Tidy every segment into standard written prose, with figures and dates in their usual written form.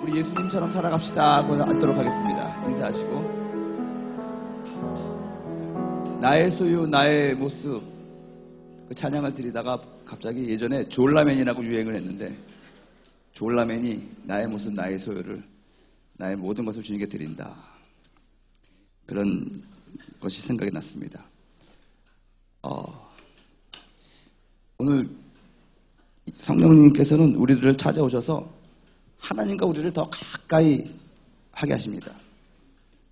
우리 예수님처럼 살아갑시다 하고 앉도록 하겠습니다. 인사하시고. 나의 소유 나의 모습, 그 찬양을 드리다가 갑자기 예전에 졸라맨이라고 유행을 했는데, 졸라맨이 나의 모습 나의 소유를, 나의 모든 것을 주님께 드린다, 그런 것이 생각이 났습니다. 오늘 성령님께서는 우리들을 찾아오셔서 하나님과 우리를 더 가까이 하게 하십니다.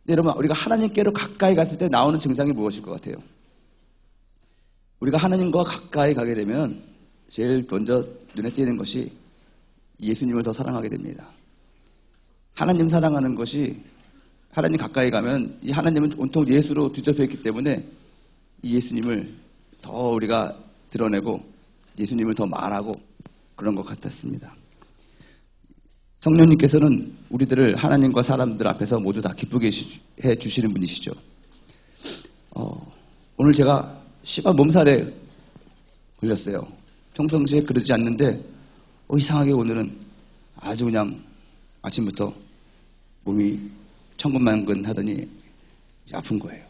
근데 여러분, 우리가 하나님께로 가까이 갔을 때 나오는 증상이 무엇일 것 같아요? 우리가 하나님과 가까이 가게 되면 제일 먼저 눈에 띄는 것이 예수님을 더 사랑하게 됩니다. 하나님 사랑하는 것이, 하나님 가까이 가면 이 하나님은 온통 예수로 뒤덮여 있기 때문에 이 예수님을 더 우리가 드러내고 예수님을 더 말하고 그런 것 같았습니다. 성령님께서는 우리들을 하나님과 사람들 앞에서 모두 다 기쁘게 해 주시는 분이시죠. 오늘 제가 시가 몸살에 걸렸어요. 평상시에 그러지 않는데 이상하게 오늘은 아주 그냥 아침부터 몸이 천근만근 하더니 아픈 거예요.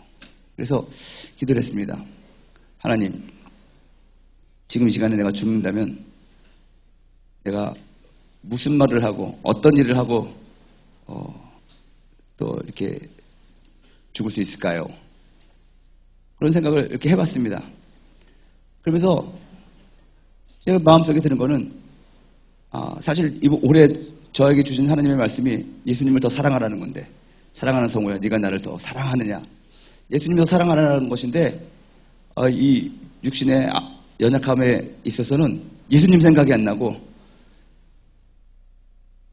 그래서 기도를 했습니다. 하나님, 지금 이 시간에 내가 죽는다면 내가 무슨 말을 하고 어떤 일을 하고 또 이렇게 죽을 수 있을까요? 그런 생각을 이렇게 해봤습니다. 그러면서 제가 마음속에 드는 거는, 사실 올해 저에게 주신 하나님의 말씀이 예수님을 더 사랑하라는 건데, 사랑하는 성우야 네가 나를 더 사랑하느냐, 예수님을 더 사랑하라는 것인데, 이 육신의 연약함에 있어서는 예수님 생각이 안 나고,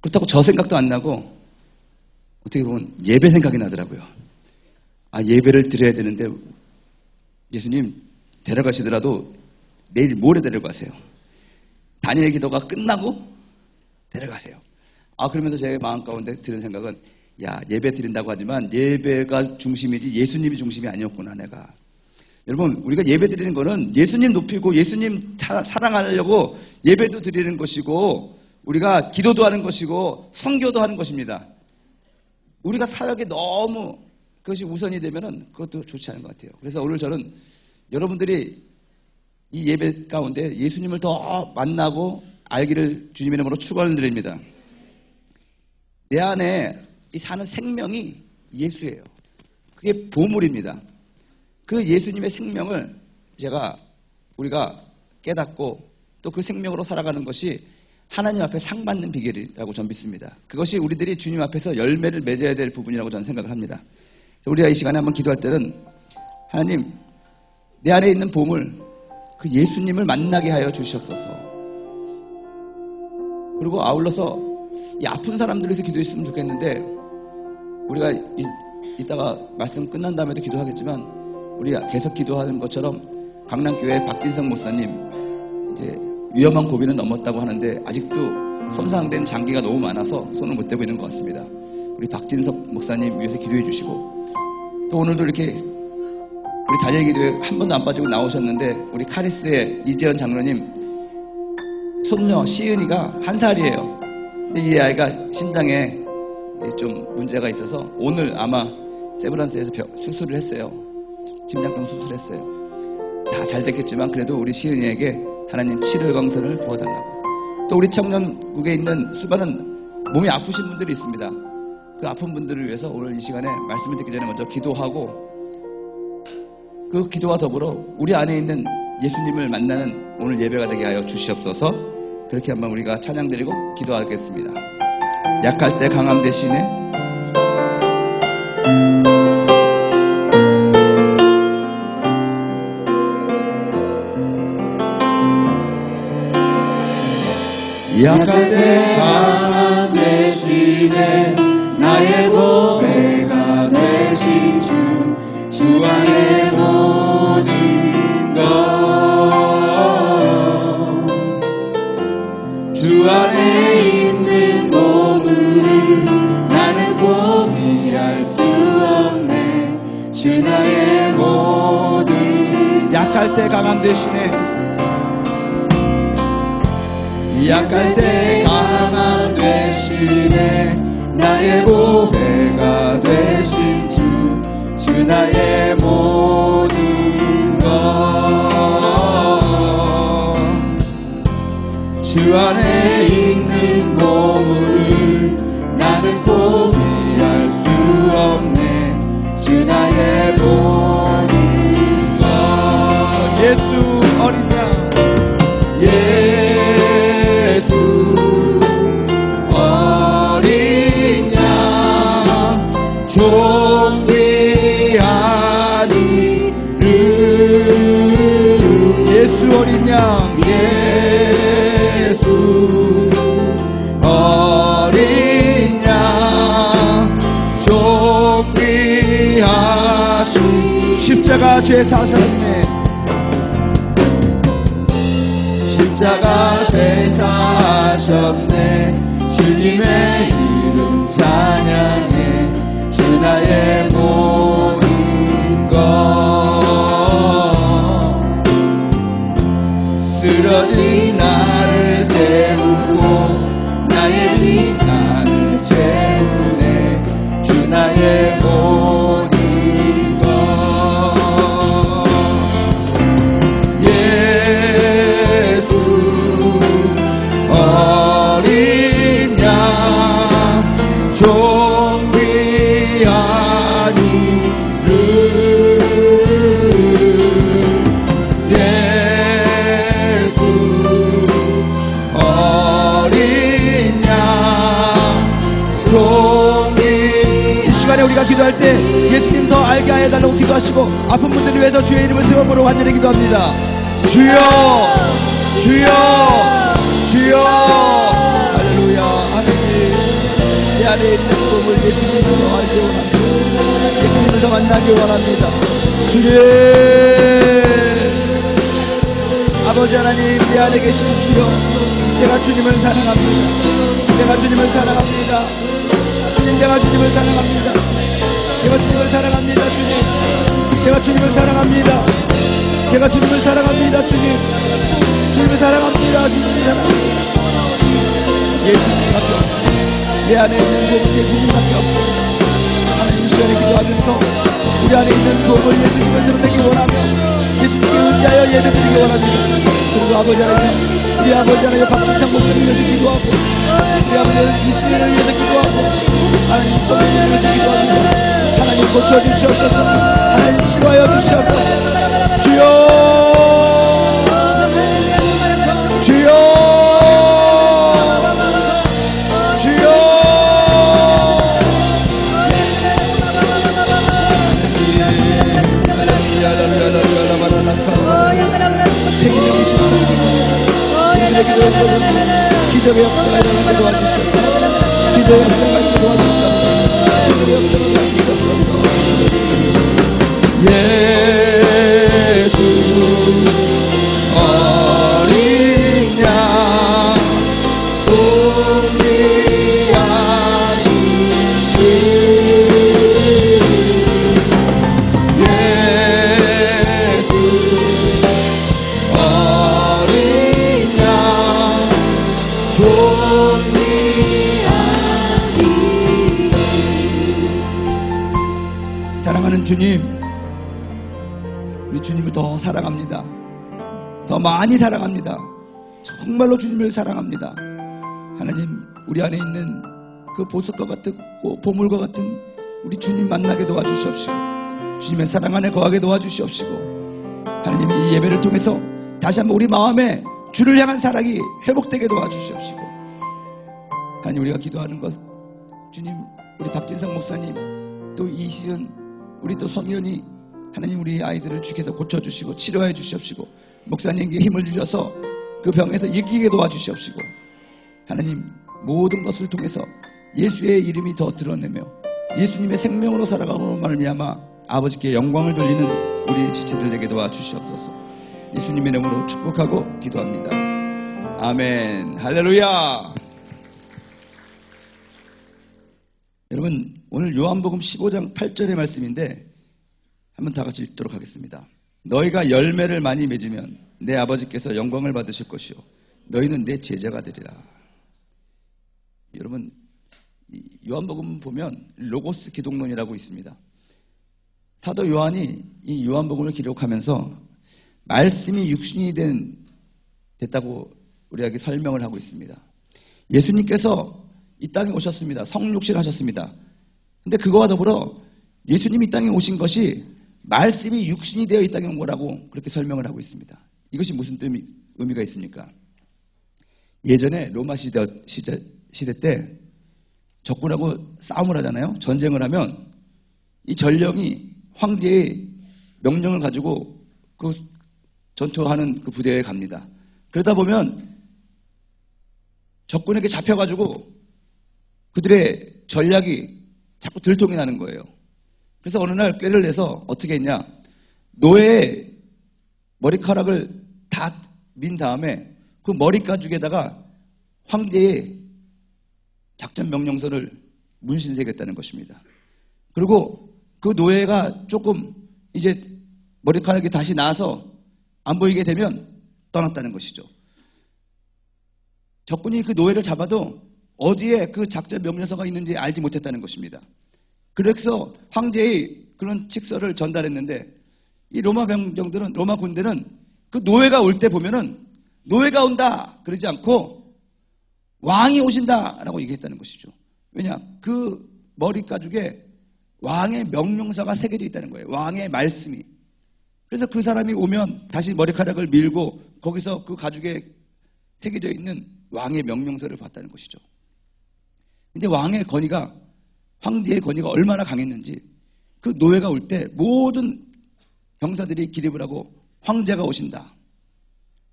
그렇다고 저 생각도 안 나고, 어떻게 보면 예배 생각이 나더라고요. 예배를 드려야 되는데 예수님 데려가시더라도 내일 모레 데려가세요. 단일 기도가 끝나고 데려가세요. 그러면서 제 마음 가운데 드는 생각은, 예배 드린다고 하지만 예배가 중심이지 예수님이 중심이 아니었구나 내가. 여러분, 우리가 예배 드리는 거는 예수님 높이고 예수님 사랑하려고 예배도 드리는 것이고, 우리가 기도도 하는 것이고 선교도 하는 것입니다. 우리가 사역에 너무 그것이 우선이 되면은 그것도 좋지 않은 것 같아요. 그래서 오늘 저는 여러분들이 이 예배 가운데 예수님을 더 만나고 알기를 주님의 이름으로 축원을 드립니다. 내 안에 이 사는 생명이 예수예요. 그게 보물입니다. 그 예수님의 생명을 우리가 깨닫고 또 그 생명으로 살아가는 것이 하나님 앞에 상 받는 비결이라고 저는 믿습니다. 그것이 우리들이 주님 앞에서 열매를 맺어야 될 부분이라고 저는 생각을 합니다. 우리가 이 시간에 한번 기도할 때는, 하나님, 내 안에 있는 보물, 그 예수님을 만나게 하여 주시옵소서. 그리고 아울러서 이 아픈 사람들을 위해서 기도했으면 좋겠는데, 우리가 이따가 말씀 끝난 다음에도 기도하겠지만, 우리가 계속 기도하는 것처럼 강남교회 박진성 목사님, 이제 위험한 고비는 넘었다고 하는데 아직도 손상된 장기가 너무 많아서 손을 못 대고 있는 것 같습니다. 우리 박진석 목사님 위해서 기도해 주시고, 또 오늘도 이렇게 우리 단일 기도에 한 번도 안 빠지고 나오셨는데, 우리 카리스의 이재현 장로님 손녀 시은이가 1살이에요. 근데 이 아이가 심장에 좀 문제가 있어서 오늘 아마 세브란스에서 수술을 했어요. 심장병 수술했어요. 다 잘 됐겠지만 그래도 우리 시은이에게 하나님 치료의 광선을 부어달라고. 또 우리 청년국에 있는 수많은 몸이 아프신 분들이 있습니다. 그 아픈 분들을 위해서 오늘 이 시간에 말씀을 듣기 전에 먼저 기도하고, 그 기도와 더불어 우리 안에 있는 예수님을 만나는 오늘 예배가 되게 하여 주시옵소서. 그렇게 한번 우리가 찬양드리고 기도하겠습니다. 약할 때 강함 대신에 약할 때 강함 대신에 나의 보배가 되신 주 안의 모든 것, 주 안에 있는 보물을 나는 포기할 수 없네. 주 나의 모든 약할 때 강함 대신에, 약할 때 강함 대신 은혜 나의 보배가 되신 주 나의 모든 것 주 안에 있는 보물을 나는 포기할 수 없네 주 나의 모든 것 예수 어린 양 예수 어린 양 존귀한 이름 예수 어린 양 예수 어린 양 존귀하신 십자가 죄 사셨네 십자가 제사하셨네 주님의 이름 찬양해 주 나의 모든 것 쓰러진 나를 세우고 나의 빈잔을 채우네 주 나의 모든 것 예수 어린 양 존귀한 이름 예수 어린 양 존귀 이 시간에 우리가 기도할 때 예수님 더 알게 해달라고 기도하시고 아픈 분들을 위해서 주의 이름을 세워보러 간절히 기도합니다. 주여 주여 주여 할렐루야 하나님 내 안에 있는 꿈을 예수님을 더 알기 원합니다. 예수님을 더 만나기 원합니다. 주님 아버지 하나님 내 안에 계신 주여 내가 주님을 사랑합니다. 내가 주님을 사랑합니다. 주님 내가 주님을 사랑합니다. 제가 주님을 사랑합니다. 주님 제가 주님을 사랑합니다. 제가 주님을 사랑합니다. 주님 주님을 사랑합니다. 주님을 사랑합니다. 예수님 앞에 내 안에 있는 몸을 예수님 앞에 하나님 시간에 기도하면서 우리 안에 있는 몸을 예수님을 드러내기 원하며 예수님께 의지하여 예배드리기 원합니다. 그리고 아버지 하나님 우리 아버지 하나님 박진창 목사님을 위해서 기도하고 우리 아버지 하나님 이 시간을 위해서 기도하고 하나님 선생님을 위해서 기도합니다. 하나님 고쳐주시옵소서. 하나님 치료하여 주시옵소서. 주여 주여 주여 기도의 역사가 일어나게 도와주시옵소서. 기도의 역사가 일어나게 도와주시옵소서. 기도의 역사가 일어나게 도와주시옵소서. 예수 어린 양 존귀하신 주 예수 어린 양 존귀하신 사랑하는 주님, 우리 주님을 더 사랑합니다. 더 많이 사랑합니다. 정말로 주님을 사랑합니다. 하나님, 우리 안에 있는 그 보석과 같은 보물과 같은 우리 주님 만나게 도와주시옵시고 주님의 사랑 안에 거하게 도와주시옵시고 하나님 이 예배를 통해서 다시 한번 우리 마음에 주를 향한 사랑이 회복되게 도와주시옵시고 하나님 우리가 기도하는 것 주님 우리 박진성 목사님 또 이시은 우리 또 성현이 하나님 우리 아이들을 주께서 고쳐주시고 치료해 주시옵시고 목사님께 힘을 주셔서 그 병에서 이기게 도와주시옵시고 하나님 모든 것을 통해서 예수의 이름이 더 드러내며 예수님의 생명으로 살아가므로 말미암아 아버지께 영광을 돌리는 우리 지체들에게 도와주시옵소서. 예수님의 이름으로 축복하고 기도합니다. 아멘. 할렐루야. 여러분 오늘 요한복음 15장 8절의 말씀인데 한번 다 같이 읽도록 하겠습니다. 너희가 열매를 많이 맺으면 내 아버지께서 영광을 받으실 것이요 너희는 내 제자가 되리라. 여러분 요한복음 보면 로고스 기독론이라고 있습니다. 사도 요한이 이 요한복음을 기록하면서 말씀이 육신이 됐다고 우리에게 설명을 하고 있습니다. 예수님께서 이 땅에 오셨습니다. 성육신 하셨습니다. 근데 그거와 더불어 예수님이 이 땅에 오신 것이 말씀이 육신이 되어 이 땅에 온 거라고 그렇게 설명을 하고 있습니다. 이것이 무슨 의미가 있습니까? 예전에 로마 시대 때 적군하고 싸움을 하잖아요. 전쟁을 하면 이 전령이 황제의 명령을 가지고 그 전투하는 그 부대에 갑니다. 그러다 보면 적군에게 잡혀가지고 그들의 전략이 자꾸 들통이 나는 거예요. 그래서 어느 날 꾀를 내서 어떻게 했냐? 노예의 머리카락을 다 민 다음에 그 머리 가죽에다가 황제의 작전 명령서를 문신새겼다는 것입니다. 그리고 그 노예가 조금 이제 머리카락이 다시 나서 안 보이게 되면 떠났다는 것이죠. 적군이 그 노예를 잡아도 어디에 그 작전 명령서가 있는지 알지 못했다는 것입니다. 그래서 황제의 그런 칙서를 전달했는데 이 로마 병정들은, 로마 군대는 그 노예가 올 때 보면은 노예가 온다 그러지 않고 왕이 오신다라고 얘기했다는 것이죠. 왜냐? 그 머리 가죽에 왕의 명령서가 새겨져 있다는 거예요. 왕의 말씀이. 그래서 그 사람이 오면 다시 머리카락을 밀고 거기서 그 가죽에 새겨져 있는 왕의 명령서를 봤다는 것이죠. 근데 왕의 권위가, 황제의 권위가 얼마나 강했는지 그 노예가 올 때 모든 병사들이 기립을 하고 황제가 오신다.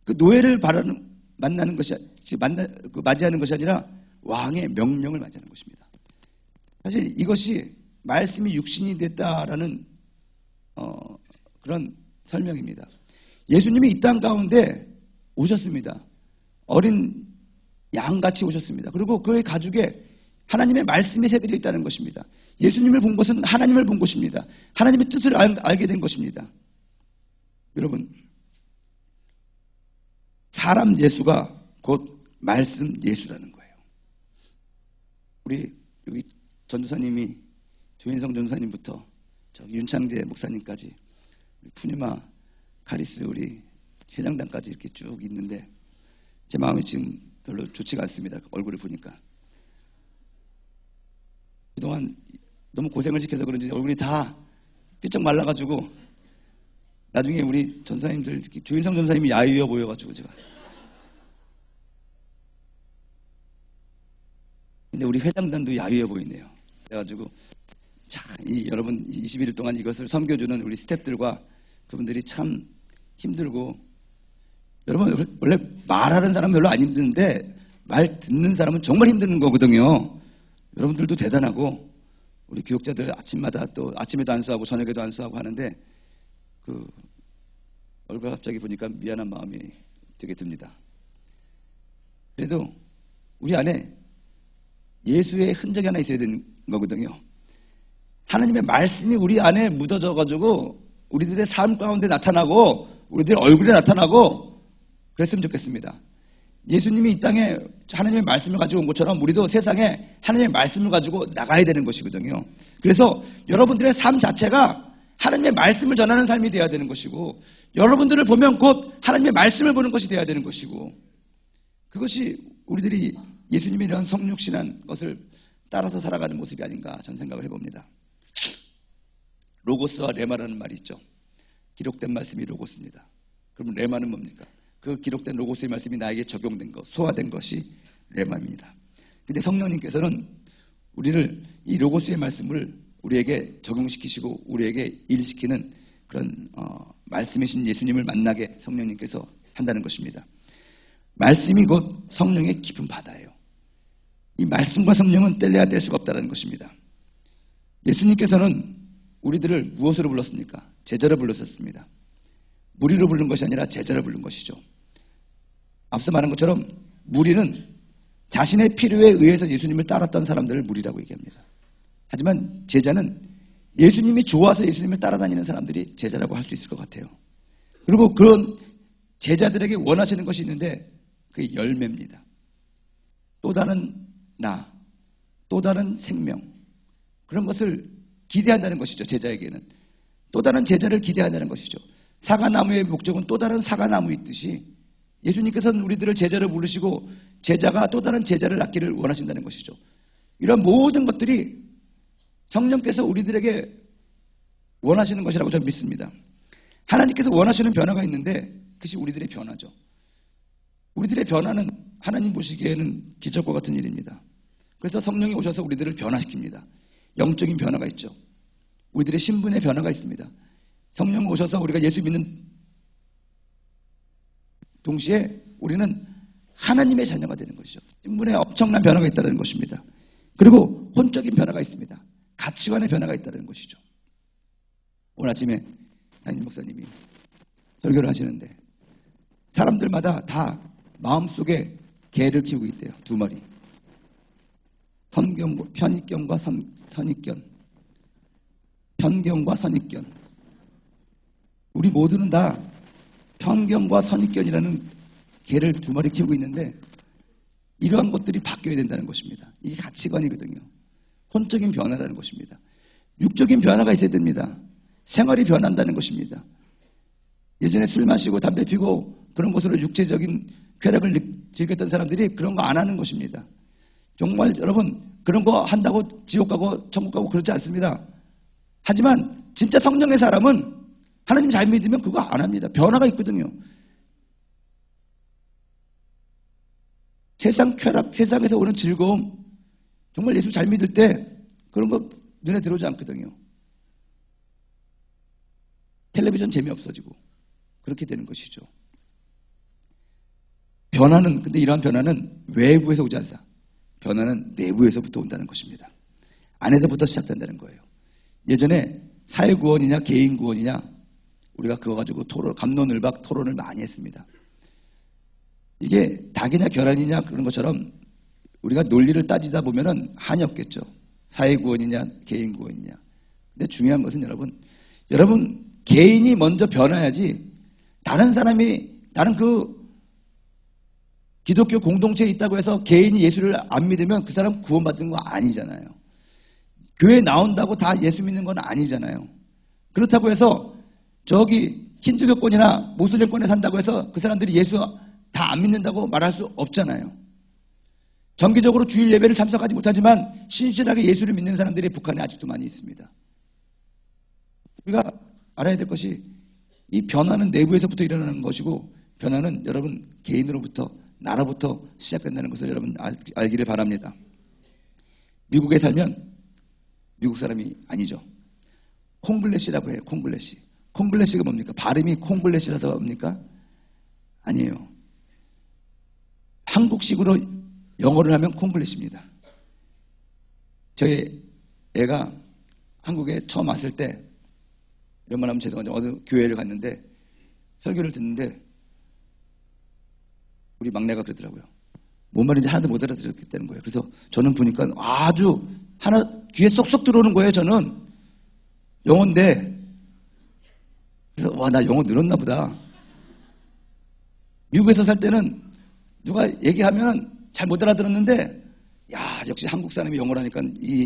그 노예를 맞이하는 것이 아니라 왕의 명령을 맞이하는 것입니다. 사실 이것이 말씀이 육신이 됐다라는 그런 설명입니다. 예수님이 이 땅 가운데 오셨습니다. 어린 양같이 오셨습니다. 그리고 그의 가죽에 하나님의 말씀이 새겨져 있다는 것입니다. 예수님을 본 것은 하나님을 본 것입니다. 하나님의 뜻을 알게 된 것입니다. 여러분, 사람 예수가 곧 말씀 예수라는 거예요. 우리 여기 전도사님이 조인성 전도사님부터 저기 윤창재 목사님까지 푸니마 카리스 우리 회장단까지 이렇게 쭉 있는데 제 마음이 지금 별로 좋지가 않습니다. 얼굴을 보니까. 그동안 너무 고생을 시켜서 그런지 얼굴이 다 삐쩍 말라가지고 나중에 우리 전사님들, 조인성 전사님이 야유어 보여가지고 제가. 근데 우리 회장단도 야유어 보이네요. 그래가지고 여러분 21일 동안 이것을 섬겨주는 우리 스태프들과 그분들이 참 힘들고, 여러분 원래 말하는 사람은 별로 안 힘드는데 말 듣는 사람은 정말 힘든 거거든요. 여러분들도 대단하고 우리 교육자들 아침마다 또 아침에도 안수하고 저녁에도 안수하고 하는데 그 얼굴 갑자기 보니까 미안한 마음이 되게 듭니다. 그래도 우리 안에 예수의 흔적이 하나 있어야 되는 거거든요. 하나님의 말씀이 우리 안에 묻어져 가지고 우리들의 삶 가운데 나타나고 우리들의 얼굴에 나타나고 그랬으면 좋겠습니다. 예수님이 이 땅에 하나님의 말씀을 가지고 온 것처럼 우리도 세상에 하나님의 말씀을 가지고 나가야 되는 것이거든요. 그래서 여러분들의 삶 자체가 하나님의 말씀을 전하는 삶이 되어야 되는 것이고, 여러분들을 보면 곧 하나님의 말씀을 보는 것이 되어야 되는 것이고, 그것이 우리들이 예수님의 이런 성육신한 것을 따라서 살아가는 모습이 아닌가 저는 생각을 해봅니다. 로고스와 레마라는 말이 있죠. 기록된 말씀이 로고스입니다. 그럼 레마는 뭡니까? 그 기록된 로고스의 말씀이 나에게 적용된 것, 소화된 것이 레마입니다. 근데 성령님께서는 우리를 이 로고스의 말씀을 우리에게 적용시키시고 우리에게 일시키는 그런 말씀이신 예수님을 만나게 성령님께서 한다는 것입니다. 말씀이 곧 성령의 깊은 바다예요. 이 말씀과 성령은 뗄래야 뗄 수가 없다는 것입니다. 예수님께서는 우리들을 무엇으로 불렀습니까? 제자로 불렀었습니다. 무리로 부른 것이 아니라 제자로 부른 것이죠. 앞서 말한 것처럼 무리는 자신의 필요에 의해서 예수님을 따랐던 사람들을 무리라고 얘기합니다. 하지만 제자는 예수님이 좋아서 예수님을 따라다니는 사람들이 제자라고 할 수 있을 것 같아요. 그리고 그런 제자들에게 원하시는 것이 있는데 그게 열매입니다. 또 다른 나, 또 다른 생명, 그런 것을 기대한다는 것이죠. 제자에게는 또 다른 제자를 기대한다는 것이죠. 사과나무의 목적은 또 다른 사과나무 있듯이 예수님께서는 우리들을 제자로 부르시고 제자가 또 다른 제자를 낳기를 원하신다는 것이죠. 이런 모든 것들이 성령께서 우리들에게 원하시는 것이라고 저는 믿습니다. 하나님께서 원하시는 변화가 있는데 그것이 우리들의 변화죠. 우리들의 변화는 하나님 보시기에는 기적과 같은 일입니다. 그래서 성령이 오셔서 우리들을 변화시킵니다. 영적인 변화가 있죠. 우리들의 신분의 변화가 있습니다. 성령이 오셔서 우리가 예수 믿는 동시에 우리는 하나님의 자녀가 되는 것이죠. 신분에 엄청난 변화가 있다는 것입니다. 그리고 혼적인 변화가 있습니다. 가치관의 변화가 있다는 것이죠. 오늘 아침에 담임 목사님이 설교를 하시는데 사람들마다 다 마음속에 개를 키우고 있대요. 2마리. 편익견과 선입견. 편견과 선입견. 우리 모두는 다 편견과 선입견이라는 개를 2마리 키우고 있는데 이러한 것들이 바뀌어야 된다는 것입니다. 이게 가치관이거든요. 혼적인 변화라는 것입니다. 육적인 변화가 있어야 됩니다. 생활이 변한다는 것입니다. 예전에 술 마시고 담배 피고 그런 것으로 육체적인 쾌락을 즐겼던 사람들이 그런 거 안 하는 것입니다. 정말 여러분 그런 거 한다고 지옥 가고 천국 가고 그러지 않습니다. 하지만 진짜 성령의 사람은 하나님 잘 믿으면 그거 안 합니다. 변화가 있거든요. 세상 쾌락, 세상에서 오는 즐거움, 정말 예수 잘 믿을 때 그런 거 눈에 들어오지 않거든요. 텔레비전 재미없어지고 그렇게 되는 것이죠. 변화는, 근데 이러한 변화는 외부에서 오지 않습니다. 변화는 내부에서부터 온다는 것입니다. 안에서부터 시작된다는 거예요. 예전에 사회구원이냐 개인구원이냐 우리가 그거 가지고 갑론을박 토론을 많이 했습니다. 이게 닭이냐 계란이냐 그런 것처럼 우리가 논리를 따지다 보면은 한이 없겠죠. 사회구원이냐 개인구원이냐. 근데 중요한 것은 여러분 개인이 먼저 변화해야지 다른 그 기독교 공동체에 있다고 해서 개인이 예수를 안 믿으면 그 사람 구원받은 거 아니잖아요. 교회 나온다고 다 예수 믿는 건 아니잖아요. 그렇다고 해서 저기 힌두교권이나 모슬림권에 산다고 해서 그 사람들이 예수 다 안 믿는다고 말할 수 없잖아요. 정기적으로 주일 예배를 참석하지 못하지만 신실하게 예수를 믿는 사람들이 북한에 아직도 많이 있습니다. 우리가 알아야 될 것이 이 변화는 내부에서부터 일어나는 것이고 변화는 여러분 개인으로부터 나라부터 시작된다는 것을 여러분 알기를 바랍니다. 미국에 살면 미국 사람이 아니죠. 콩글래시라고 해요. 콩글래시. 콩글래시가 뭡니까? 발음이 콩글래시라서 뭡니까? 아니에요. 한국식으로 영어를 하면 콩글래시입니다. 저희 애가 한국에 처음 왔을 때 이런 말 하면 죄송한데 어느 교회를 갔는데 설교를 듣는데 우리 막내가 그러더라고요. 뭔 말인지 하나도 못 알아들었다는 거예요. 그래서 저는 보니까 아주 하나 귀에 쏙쏙 들어오는 거예요. 저는 영어인데 그래서 와, 나 영어 늘었나 보다. 미국에서 살 때는 누가 얘기하면 잘 못 알아들었는데 야, 역시 한국 사람이 영어를 하니까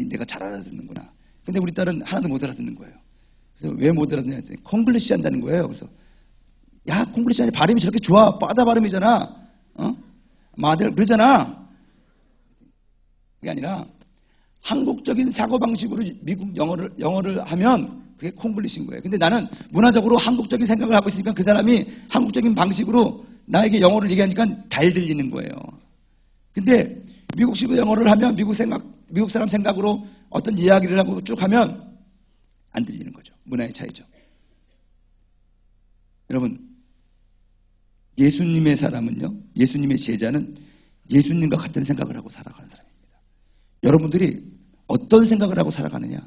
내가 잘 알아듣는구나. 근데 우리 딸은 하나도 못 알아듣는 거예요. 그래서 왜 못 알아듣냐 했더니 콩글리시 한다는 거예요. 그래서 야, 콩글리시 하니 발음이 저렇게 좋아. 빠다 발음이잖아. 마들 그러잖아. 그게 아니라 한국적인 사고방식으로 미국 영어를 하면 그게 콩글리시인 거예요. 근데 나는 문화적으로 한국적인 생각을 하고 있으니까 그 사람이 한국적인 방식으로 나에게 영어를 얘기하니까 잘 들리는 거예요. 근데 미국식으로 영어를 하면 미국 사람 생각으로 어떤 이야기를 하고 쭉 하면 안 들리는 거죠. 문화의 차이죠. 여러분, 예수님의 사람은요, 예수님의 제자는 예수님과 같은 생각을 하고 살아가는 사람입니다. 여러분들이 어떤 생각을 하고 살아가느냐?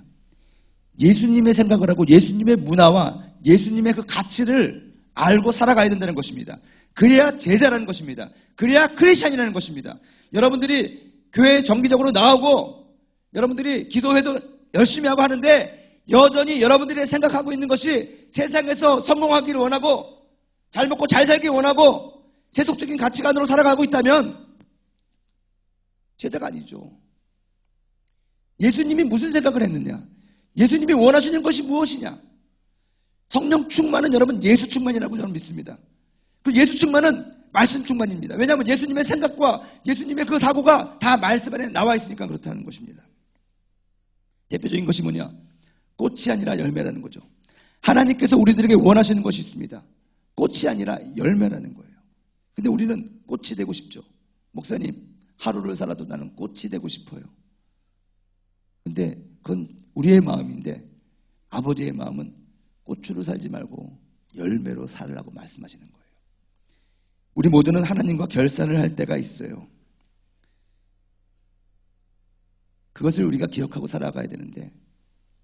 예수님의 생각을 하고 예수님의 문화와 예수님의 그 가치를 알고 살아가야 된다는 것입니다. 그래야 제자라는 것입니다. 그래야 크리스찬이라는 것입니다. 여러분들이 교회에 정기적으로 나오고 여러분들이 기도회도 열심히 하고 하는데 여전히 여러분들이 생각하고 있는 것이 세상에서 성공하기를 원하고 잘 먹고 잘 살기 원하고 세속적인 가치관으로 살아가고 있다면 제자가 아니죠. 예수님이 무슨 생각을 했느냐? 예수님이 원하시는 것이 무엇이냐? 성령 충만은 여러분 예수 충만이라고 저는 믿습니다. 그 예수 충만은 말씀 충만입니다. 왜냐하면 예수님의 생각과 예수님의 그 사고가 다 말씀 안에 나와 있으니까 그렇다는 것입니다. 대표적인 것이 뭐냐? 꽃이 아니라 열매라는 거죠. 하나님께서 우리들에게 원하시는 것이 있습니다. 꽃이 아니라 열매라는 거예요. 근데 우리는 꽃이 되고 싶죠. 목사님, 하루를 살아도 나는 꽃이 되고 싶어요. 근데 그건 우리의 마음인데 아버지의 마음은 꽃으로 살지 말고 열매로 살으라고 말씀하시는 거예요. 우리 모두는 하나님과 결산을 할 때가 있어요. 그것을 우리가 기억하고 살아가야 되는데,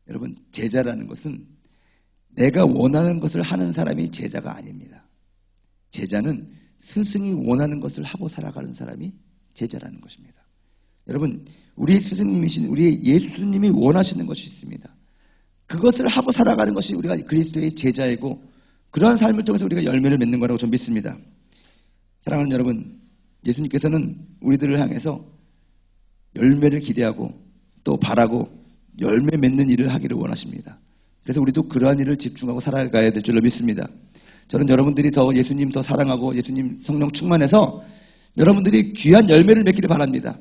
여러분, 제자라는 것은 내가 원하는 것을 하는 사람이 제자가 아닙니다. 제자는 스승이 원하는 것을 하고 살아가는 사람이 제자라는 것입니다. 여러분, 우리 스승님이신 우리 예수님이 원하시는 것이 있습니다. 그것을 하고 살아가는 것이 우리가 그리스도의 제자이고, 그러한 삶을 통해서 우리가 열매를 맺는 거라고 저는 믿습니다. 사랑하는 여러분, 예수님께서는 우리들을 향해서 열매를 기대하고 또 바라고 열매 맺는 일을 하기를 원하십니다. 그래서 우리도 그러한 일을 집중하고 살아가야 될 줄로 믿습니다. 저는 여러분들이 더 예수님 더 사랑하고 예수님 성령 충만해서 여러분들이 귀한 열매를 맺기를 바랍니다.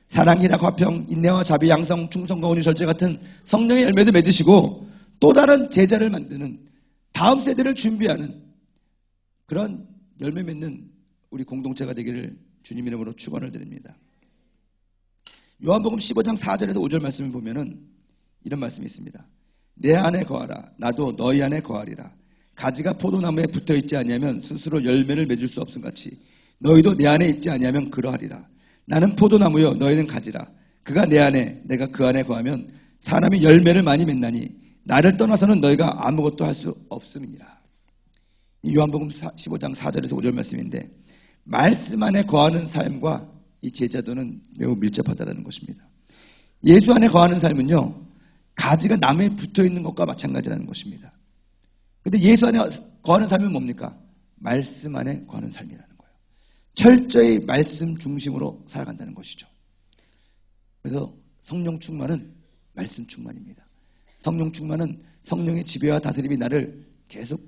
사랑, 희락, 화평, 인내와 자비, 양성, 충성과 온유, 절제 같은 성령의 열매도 맺으시고 또 다른 제자를 만드는 다음 세대를 준비하는 그런 열매 맺는 우리 공동체가 되기를 주님 이름으로 축원을 드립니다. 요한복음 15장 4절에서 5절 말씀을 보면은 이런 말씀이 있습니다. 내 안에 거하라. 나도 너희 안에 거하리라. 가지가 포도나무에 붙어 있지 아니하면 스스로 열매를 맺을 수 없음같이 너희도 내 안에 있지 아니하면 그러하리라. 나는 포도나무요 너희는 가지라. 그가 내 안에 내가 그 안에 거하면 사람이 열매를 많이 맺나니 나를 떠나서는 너희가 아무것도 할 수 없음이니라. 이 요한복음 15장 4절에서 5절 말씀인데, 말씀 안에 거하는 삶과 이 제자도는 매우 밀접하다는 것입니다. 예수 안에 거하는 삶은요, 가지가 나무에 붙어 있는 것과 마찬가지라는 것입니다. 그런데 예수 안에 거하는 삶은 뭡니까? 말씀 안에 거하는 삶이라는 거예요. 철저히 말씀 중심으로 살아간다는 것이죠. 그래서 성령 충만은 말씀 충만입니다. 성령 충만은 성령의 지배와 다스림이 나를 계속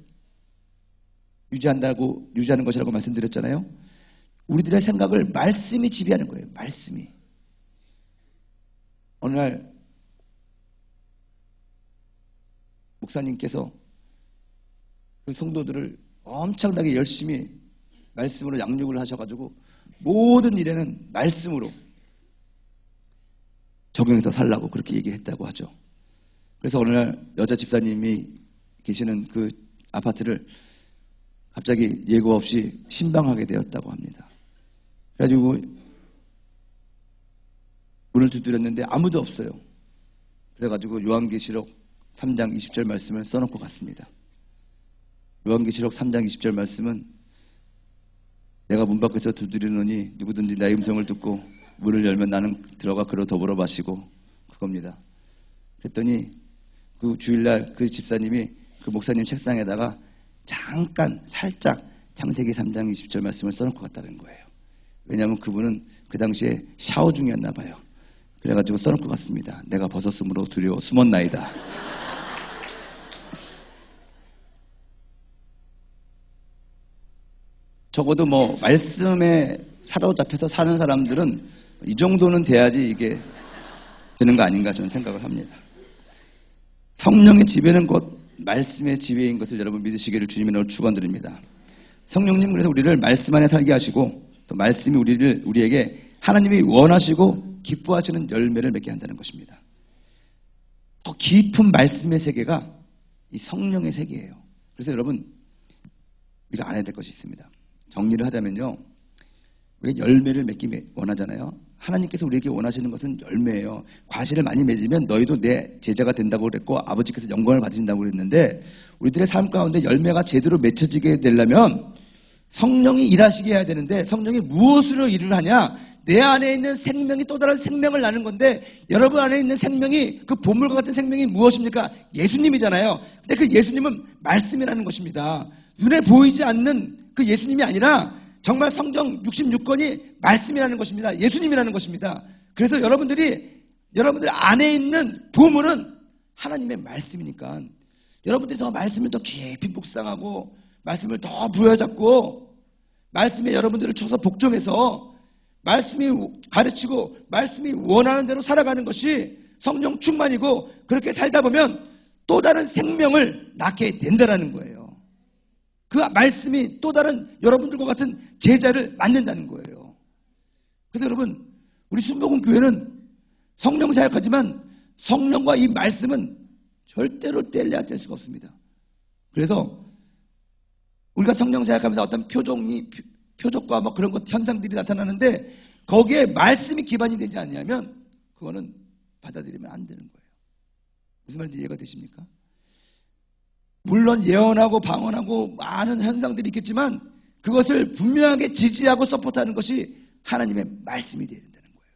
유지하는 것이라고 말씀드렸잖아요. 우리들의 생각을 말씀이 지배하는 거예요. 말씀이. 어느 날 목사님께서 그 성도들을 엄청나게 열심히 말씀으로 양육을 하셔가지고 모든 일에는 말씀으로 적용해서 살라고 그렇게 얘기했다고 하죠. 그래서 어느 날 여자 집사님이 계시는 그 아파트를 갑자기 예고 없이 신방하게 되었다고 합니다. 그래가지고 문을 두드렸는데 아무도 없어요. 그래가지고 요한계시록 3장 20절 말씀을 써놓고 갔습니다. 요한계시록 3장 20절 말씀은 내가 문 밖에서 두드리노니 누구든지 나의 음성을 듣고 문을 열면 나는 들어가 그로 더불어 마시고, 그겁니다. 그랬더니 그 주일날 그 집사님이 그 목사님 책상에다가 잠깐 살짝 창세기 3장 20절 말씀을 써놓고 갔다는 거예요. 왜냐하면 그분은 그 당시에 샤워 중이었나 봐요. 그래가지고 써놓고 갔습니다. 내가 벗었으므로 두려워 숨었나이다. 적어도 뭐 말씀에 사로잡혀서 사는 사람들은 이 정도는 돼야지 이게 되는 거 아닌가 저는 생각을 합니다. 성령의 지배는 곧 말씀의 지배인 것을 여러분 믿으시기를 주님의 축원드립니다. 성령님, 그래서 우리를 말씀 안에 살게 하시고 또 말씀이 우리에게 하나님이 원하시고 기뻐하시는 열매를 맺게 한다는 것입니다. 더 깊은 말씀의 세계가 이 성령의 세계예요. 그래서 여러분, 우리가 알아야 될 것이 있습니다. 정리를 하자면요, 우리가 열매를 맺기 원하잖아요. 하나님께서 우리에게 원하시는 것은 열매예요. 과실을 많이 맺으면 너희도 내 제자가 된다고 그랬고 아버지께서 영광을 받으신다고 그랬는데, 우리들의 삶 가운데 열매가 제대로 맺혀지게 되려면 성령이 일하시게 해야 되는데, 성령이 무엇으로 일을 하냐? 내 안에 있는 생명이 또 다른 생명을 나는 건데, 여러분 안에 있는 생명이, 그 보물과 같은 생명이 무엇입니까? 예수님이잖아요. 근데 그 예수님은 말씀이라는 것입니다. 눈에 보이지 않는 그 예수님이 아니라 정말 성경 66권이 말씀이라는 것입니다. 예수님이라는 것입니다. 그래서 여러분들이 여러분들 안에 있는 보물은 하나님의 말씀이니까 여러분들이 더 말씀을 더 깊이 묵상하고 말씀을 더 부여잡고 말씀에 여러분들을 쳐서 복종해서 말씀이 가르치고 말씀이 원하는 대로 살아가는 것이 성령 충만이고 그렇게 살다 보면 또 다른 생명을 낳게 된다는 거예요. 그 말씀이 또 다른 여러분들과 같은 제자를 만든다는 거예요. 그래서 여러분 우리 순복음교회는 성령 사역하지만 성령과 이 말씀은 절대로 뗄래야 뗄 수가 없습니다. 그래서 우리가 성령 사역하면서 어떤 표적과 뭐 그런 것 현상들이 나타나는데 거기에 말씀이 기반이 되지 않냐면 그거는 받아들이면 안 되는 거예요. 무슨 말인지 이해가 되십니까? 물론 예언하고 방언하고 많은 현상들이 있겠지만 그것을 분명하게 지지하고 서포트하는 것이 하나님의 말씀이 되어야 된다는 거예요.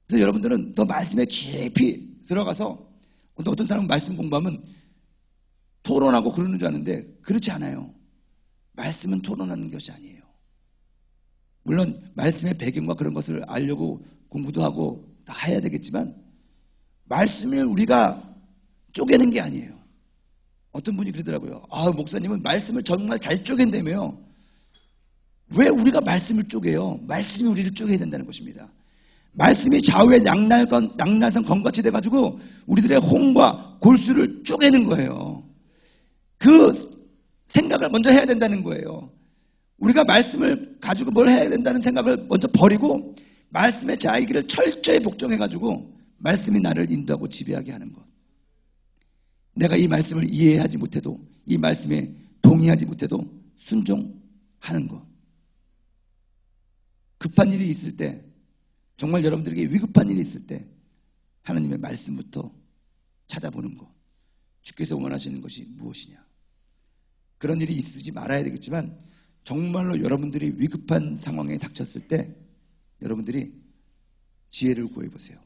그래서 여러분들은 더 말씀에 깊이 들어가서 어떤 사람은 말씀 공부하면 토론하고 그러는 줄 아는데 그렇지 않아요. 말씀은 토론하는 것이 아니에요. 물론 말씀의 배경과 그런 것을 알려고 공부도 하고 다 해야 되겠지만 말씀을 우리가 쪼개는 게 아니에요. 어떤 분이 그러더라고요. 목사님은 말씀을 정말 잘 쪼갠다며요. 왜 우리가 말씀을 쪼개요? 말씀이 우리를 쪼개야 된다는 것입니다. 말씀이 좌우에 양날선 검같이 돼가지고 우리들의 홍과 골수를 쪼개는 거예요. 그 생각을 먼저 해야 된다는 거예요. 우리가 말씀을 가지고 뭘 해야 된다는 생각을 먼저 버리고 말씀의 자의기를 철저히 복종해가지고 말씀이 나를 인도하고 지배하게 하는 것. 내가 이 말씀을 이해하지 못해도 이 말씀에 동의하지 못해도 순종하는 것. 급한 일이 있을 때 정말 여러분들에게 위급한 일이 있을 때 하나님의 말씀부터 찾아보는 것. 주께서 원하시는 것이 무엇이냐. 그런 일이 있지 말아야 되겠지만 정말로 여러분들이 위급한 상황에 닥쳤을 때 여러분들이 지혜를 구해보세요.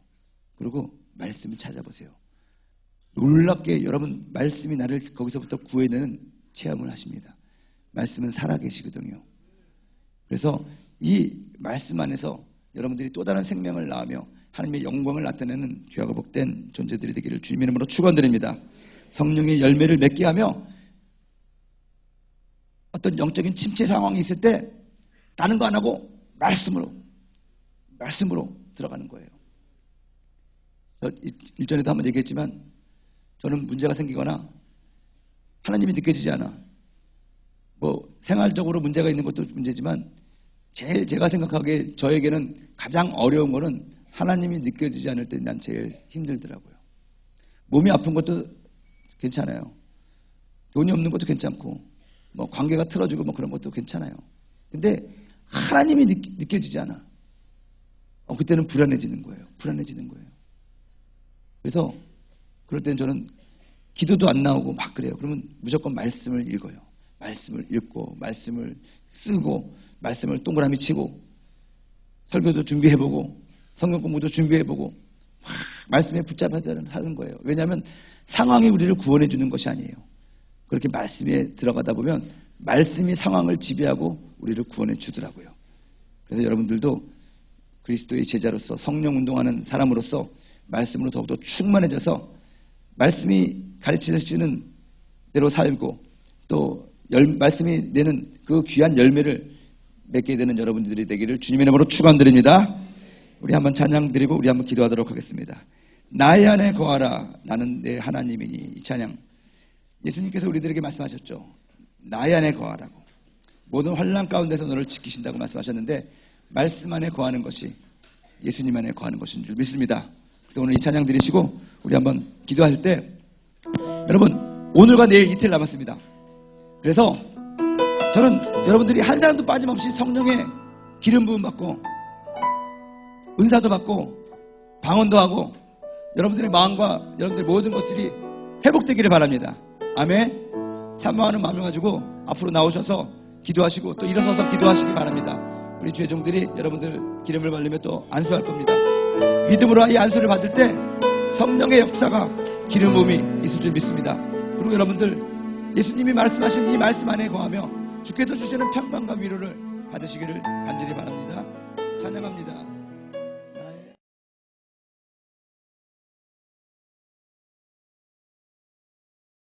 그리고 말씀을 찾아보세요. 놀랍게 여러분 말씀이 나를 거기서부터 구해내는 체험을 하십니다. 말씀은 살아계시거든요. 그래서 이 말씀 안에서 여러분들이 또 다른 생명을 낳으며 하나님의 영광을 나타내는 귀하고 복된 존재들이 되기를 주님의 이름으로 축원드립니다. 성령의 열매를 맺게 하며 어떤 영적인 침체 상황이 있을 때 다른 거 안 하고 말씀으로 들어가는 거예요. 일전에도 한번 얘기했지만 저는 문제가 생기거나 하나님이 느껴지지 않아. 뭐 생활적으로 문제가 있는 것도 문제지만 제일 제가 생각하기에 저에게는 가장 어려운 거는 하나님이 느껴지지 않을 때 난 제일 힘들더라고요. 몸이 아픈 것도 괜찮아요. 돈이 없는 것도 괜찮고 뭐 관계가 틀어지고 뭐 그런 것도 괜찮아요. 근데 하나님이 느껴지지 않아. 그때는 불안해지는 거예요. 그래서 그럴 때는 저는 기도도 안 나오고 막 그래요. 그러면 무조건 말씀을 읽어요. 말씀을 읽고 말씀을 쓰고 말씀을 동그라미 치고 설교도 준비해보고 성경 공부도 준비해보고 말씀에 붙잡아야 하는 거예요. 왜냐하면 상황이 우리를 구원해 주는 것이 아니에요. 그렇게 말씀에 들어가다 보면 말씀이 상황을 지배하고 우리를 구원해 주더라고요. 그래서 여러분들도 그리스도의 제자로서 성령 운동하는 사람으로서 말씀으로 더욱더 충만해져서 말씀이 가르치시는 대로 살고 또 말씀이 내는 그 귀한 열매를 맺게 되는 여러분들이 되기를 주님의 이름으로 축원드립니다. 우리 한번 찬양 드리고 우리 한번 기도하도록 하겠습니다. 나의 안에 거하라 나는 내 하나님이니. 이 찬양 예수님께서 우리들에게 말씀하셨죠. 나의 안에 거하라고. 모든 환난 가운데서 너를 지키신다고 말씀하셨는데 말씀 안에 거하는 것이 예수님 안에 거하는 것인 줄 믿습니다. 그래서 오늘 이 찬양 드리시고 우리 한번 기도할 때 여러분 오늘과 내일 이틀 남았습니다. 그래서 저는 여러분들이 한 사람도 빠짐없이 성령의 기름 부음 받고 은사도 받고 방언도 하고 여러분들의 마음과 여러분들의 모든 것들이 회복되기를 바랍니다. 아멘. 사모하는 마음을 가지고 앞으로 나오셔서 기도하시고 또 일어서서 기도하시기 바랍니다. 우리 주의 종들이 여러분들 기름을 바르며 또 안수할 겁니다. 믿음으로 이 안수를 받을 때 성령의 역사가 기름 부음이 있을 줄 믿습니다. 그리고 여러분들 예수님이 말씀하신 이 말씀 안에 거하며 주께서 주시는 평강과 위로를 받으시기를 간절히 바랍니다. 찬양합니다.